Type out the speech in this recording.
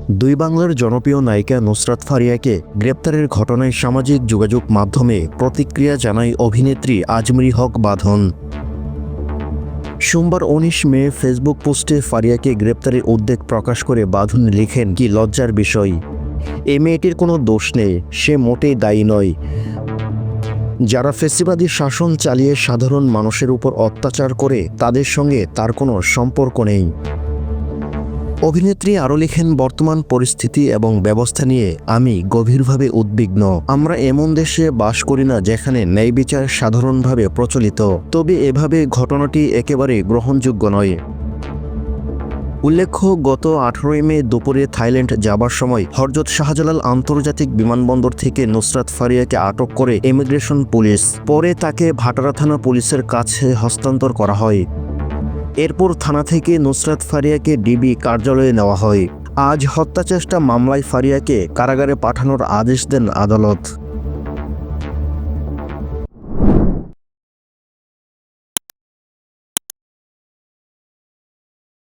দুই বাংলার জনপ্রিয় নায়িকা নুসরাত ফারিয়াকে গ্রেপ্তারের ঘটনায় সামাজিক যোগাযোগ মাধ্যমে প্রতিক্রিয়া জানায় অভিনেত্রী আজমরি হক বাঁধন। সোমবার ১৯ মে ফেসবুক পোস্টে ফারিয়াকে গ্রেপ্তারের উদ্বেগ প্রকাশ করে বাঁধন লিখেন, কি লজ্জার বিষয়, এ মেয়েটির কোনো দোষ নেই, সে মোটেই দায়ী নয়। যারা ফ্যাসিবাদী শাসন চালিয়ে সাধারণ মানুষের উপর অত্যাচার করে তাদের সঙ্গে তার কোনো সম্পর্ক নেই। অভিনেত্রী আরও লেখেন, বর্তমান পরিস্থিতি এবং ব্যবস্থা নিয়ে আমি গভীরভাবে উদ্বিগ্ন। আমরা এমন দেশে বাস করি না যেখানে ন্যায় বিচার সাধারণভাবে প্রচলিত, তবে এভাবে ঘটনাটি একেবারে গ্রহণযোগ্য নয়। উল্লেখ্য, গত 18 মে দুপুরে থাইল্যান্ড যাবার সময় হযরত শাহজালাল আন্তর্জাতিক বিমানবন্দর থেকে নুসরাত ফারিয়াকে আটক করে ইমিগ্রেশন পুলিশ। পরে তাকে ভাটারা থানা পুলিশের কাছে হস্তান্তর করা হয়। এরপর থানা থেকে নুসরাত ফারিয়াকে ডিবি কার্যালয়ে নেওয়া হয়। আজ হত্যাচেষ্টা মামলায় ফারিয়াকে কারাগারে পাঠানোর আদেশ দেন আদালত।